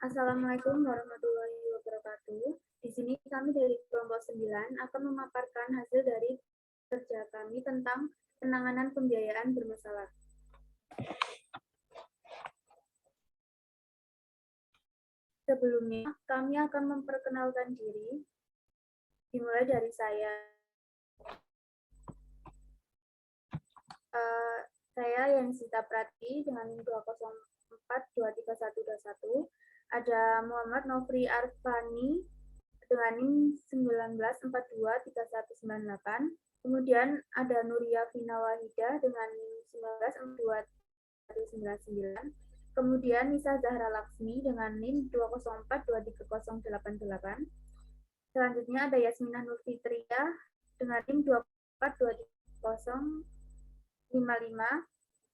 Assalamualaikum warahmatullahi wabarakatuh. Di sini kami dari kelompok 9 akan memaparkan hasil dari kerja kami tentang penanganan pembiayaan bermasalah. Sebelumnya, kami akan memperkenalkan diri, dimulai dari saya. Saya Yansita Prati dengan NIM 204231121. Ada Muhammad Nofri Arfani dengan NIM 19423198. Kemudian ada Nuria Vina Wahida dengan NIM 19429199. Kemudian Nisa Zahra Laksmi dengan NIM 204230088. Selanjutnya ada Yasminah Nur Fitria dengan NIM 2423055.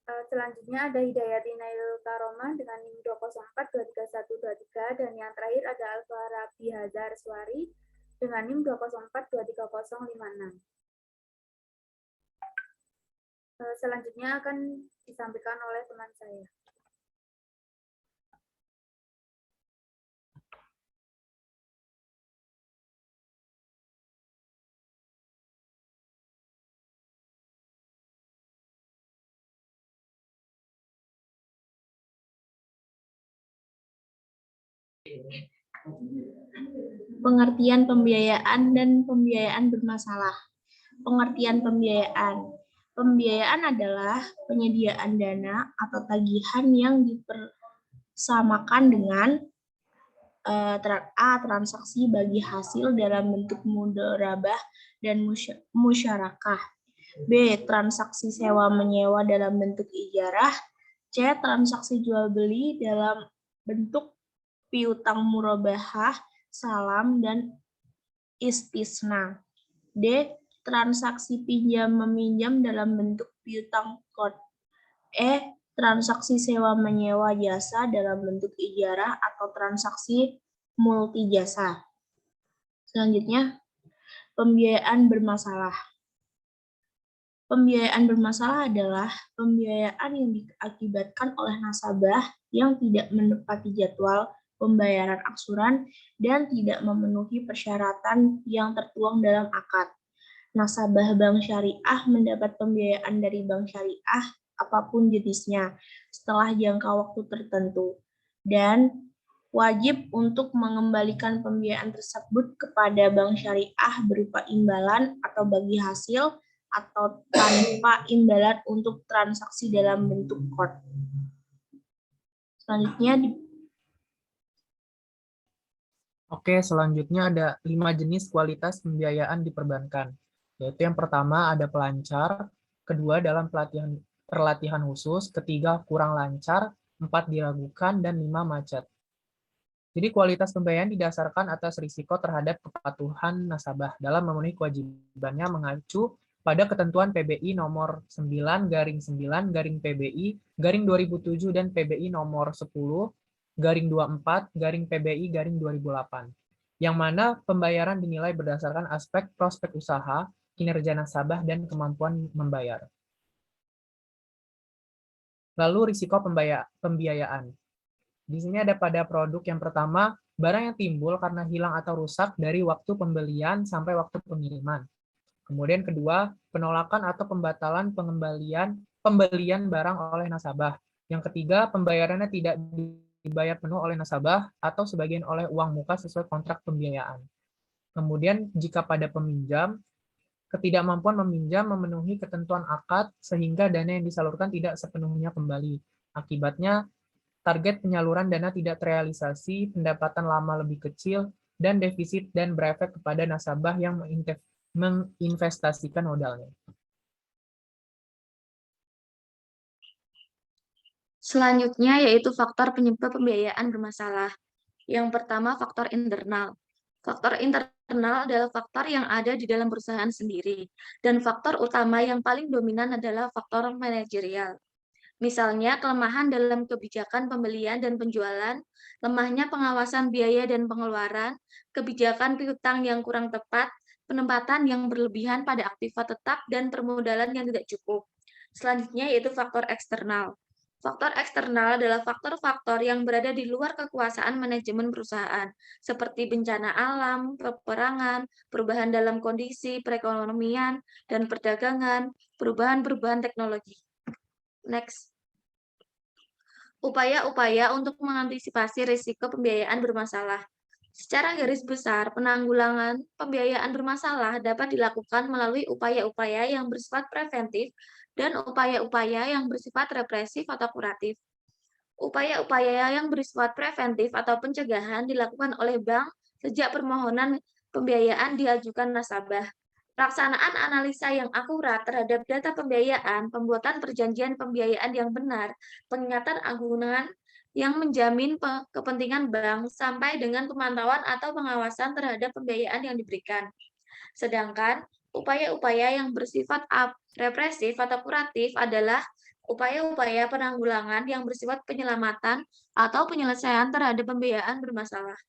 Selanjutnya ada Hidayati Nail Karomah dengan NIM 204232123 dan yang terakhir ada Alfara Bihazar Swari dengan NIM 204230056. Selanjutnya akan disampaikan oleh teman saya. Pengertian pembiayaan dan pembiayaan bermasalah. Pengertian pembiayaan. Pembiayaan adalah penyediaan dana atau tagihan yang dipersamakan dengan transaksi bagi hasil dalam bentuk mudharabah dan musyarakah. B. Transaksi sewa-menyewa dalam bentuk ijarah. C. Transaksi jual-beli dalam bentuk piutang murabahah, salam, dan istisna. D. Transaksi pinjam-meminjam dalam bentuk piutang qard. E. Transaksi sewa-menyewa jasa dalam bentuk ijarah atau transaksi multi jasa. Selanjutnya, pembiayaan bermasalah. Pembiayaan bermasalah adalah pembiayaan yang diakibatkan oleh nasabah yang tidak menepati jadwal pembayaran aksuran dan tidak memenuhi persyaratan yang tertuang dalam akad. Nasabah bank syariah mendapat pembiayaan dari bank syariah apapun jenisnya setelah jangka waktu tertentu dan wajib untuk mengembalikan pembiayaan tersebut kepada bank syariah berupa imbalan atau bagi hasil atau tanpa imbalan untuk transaksi dalam bentuk qard. Selanjutnya ada 5 jenis kualitas pembiayaan di perbankan. Yaitu yang pertama ada pelancar, kedua dalam perlatihan khusus, ketiga kurang lancar, 4 diragukan, dan 5 macet. Jadi kualitas pembiayaan didasarkan atas risiko terhadap kepatuhan nasabah dalam memenuhi kewajibannya mengacu pada ketentuan PBI nomor 9/9/PBI/2007 dan PBI nomor 10/24/PBI/2008. Yang mana pembayaran dinilai berdasarkan aspek prospek usaha, kinerja nasabah, dan kemampuan membayar. Lalu risiko pembiayaan. Di sini ada pada produk yang pertama, barang yang timbul karena hilang atau rusak dari waktu pembelian sampai waktu pengiriman. Kemudian kedua, penolakan atau pembatalan pembelian barang oleh nasabah. Yang ketiga, pembayarannya tidak dibayar penuh oleh nasabah atau sebagian oleh uang muka sesuai kontrak pembiayaan. Kemudian jika pada peminjam, ketidakmampuan meminjam memenuhi ketentuan akad sehingga dana yang disalurkan tidak sepenuhnya kembali. Akibatnya, target penyaluran dana tidak terrealisasi, pendapatan lama lebih kecil, dan defisit dan berefek kepada nasabah yang menginvestasikan modalnya. Selanjutnya yaitu faktor penyebab pembiayaan bermasalah. Yang pertama, faktor internal. Faktor internal adalah faktor yang ada di dalam perusahaan sendiri, dan faktor utama yang paling dominan adalah faktor manajerial. Misalnya, kelemahan dalam kebijakan pembelian dan penjualan, lemahnya pengawasan biaya dan pengeluaran, kebijakan piutang yang kurang tepat, penempatan yang berlebihan pada aktiva tetap, dan permodalan yang tidak cukup. Selanjutnya yaitu faktor eksternal. Faktor eksternal adalah faktor-faktor yang berada di luar kekuasaan manajemen perusahaan, seperti bencana alam, peperangan, perubahan dalam kondisi perekonomian dan perdagangan, perubahan-perubahan teknologi. Next. Upaya-upaya untuk mengantisipasi risiko pembiayaan bermasalah. Secara garis besar, penanggulangan pembiayaan bermasalah dapat dilakukan melalui upaya-upaya yang bersifat preventif dan upaya-upaya yang bersifat represif atau kuratif. Upaya-upaya yang bersifat preventif atau pencegahan dilakukan oleh bank sejak permohonan pembiayaan diajukan nasabah. Pelaksanaan analisa yang akurat terhadap data pembiayaan, pembuatan perjanjian pembiayaan yang benar, pengingatan agunan yang menjamin kepentingan bank, sampai dengan pemantauan atau pengawasan terhadap pembiayaan yang diberikan. Sedangkan upaya-upaya yang bersifat represif atau kuratif adalah upaya-upaya penanggulangan yang bersifat penyelamatan atau penyelesaian terhadap pembiayaan bermasalah.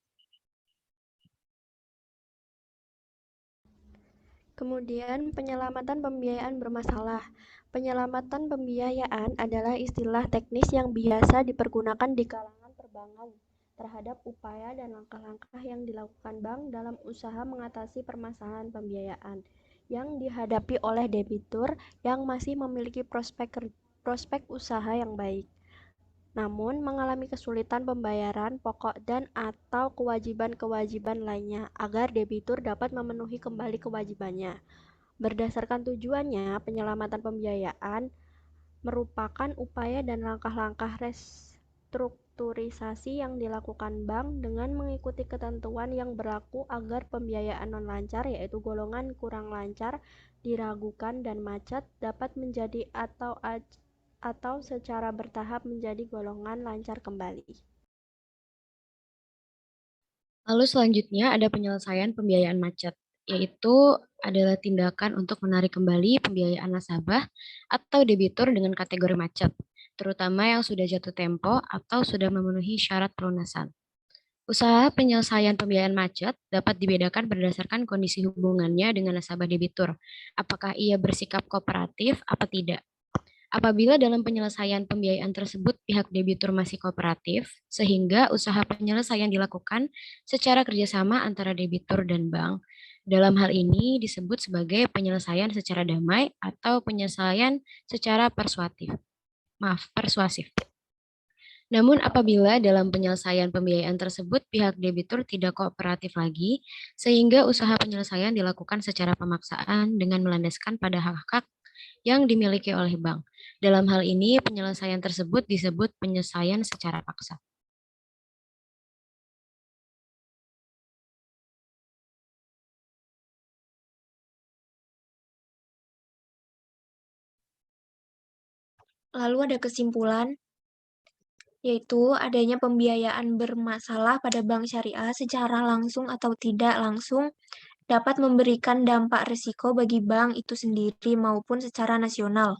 Kemudian, penyelamatan pembiayaan bermasalah. Penyelamatan pembiayaan adalah istilah teknis yang biasa dipergunakan di kalangan perbankan terhadap upaya dan langkah-langkah yang dilakukan bank dalam usaha mengatasi permasalahan pembiayaan yang dihadapi oleh debitur yang masih memiliki prospek usaha yang baik, namun mengalami kesulitan pembayaran pokok dan atau kewajiban-kewajiban lainnya agar debitur dapat memenuhi kembali kewajibannya. Berdasarkan tujuannya, penyelamatan pembiayaan merupakan upaya dan langkah-langkah restrukturisasi yang dilakukan bank dengan mengikuti ketentuan yang berlaku agar pembiayaan non-lancar, yaitu golongan kurang lancar, diragukan, dan macet, dapat menjadi atau secara bertahap menjadi golongan lancar kembali. Lalu selanjutnya ada penyelesaian pembiayaan macet, yaitu adalah tindakan untuk menarik kembali pembiayaan nasabah atau debitur dengan kategori macet, terutama yang sudah jatuh tempo atau sudah memenuhi syarat pelunasan. Usaha penyelesaian pembiayaan macet dapat dibedakan berdasarkan kondisi hubungannya dengan nasabah debitur, apakah ia bersikap kooperatif atau tidak. Apabila dalam penyelesaian pembiayaan tersebut pihak debitur masih kooperatif, sehingga usaha penyelesaian dilakukan secara kerjasama antara debitur dan bank. Dalam hal ini disebut sebagai penyelesaian secara damai atau penyelesaian secara persuasif. Namun apabila dalam penyelesaian pembiayaan tersebut pihak debitur tidak kooperatif lagi, sehingga usaha penyelesaian dilakukan secara pemaksaan dengan melandaskan pada hak-hak yang dimiliki oleh bank. Dalam hal ini, penyelesaian tersebut disebut penyelesaian secara paksa. Lalu ada kesimpulan, yaitu adanya pembiayaan bermasalah pada bank syariah secara langsung atau tidak langsung dapat memberikan dampak risiko bagi bank itu sendiri maupun secara nasional.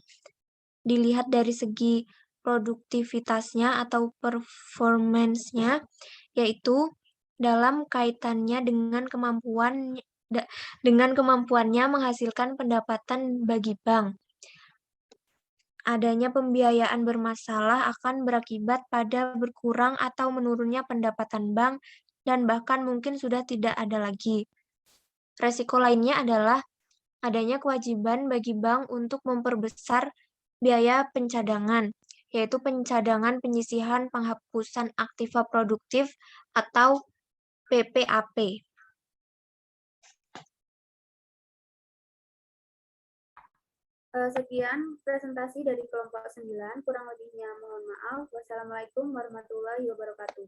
Dilihat dari segi produktivitasnya atau performance-nya, yaitu dalam kaitannya dengan kemampuannya menghasilkan pendapatan bagi bank. Adanya pembiayaan bermasalah akan berakibat pada berkurang atau menurunnya pendapatan bank dan bahkan mungkin sudah tidak ada lagi. Resiko lainnya adalah adanya kewajiban bagi bank untuk memperbesar biaya pencadangan, yaitu pencadangan penyisihan penghapusan aktiva produktif atau PPAP. Sekian presentasi dari kelompok 9, kurang lebihnya mohon maaf. Wassalamualaikum warahmatullahi wabarakatuh.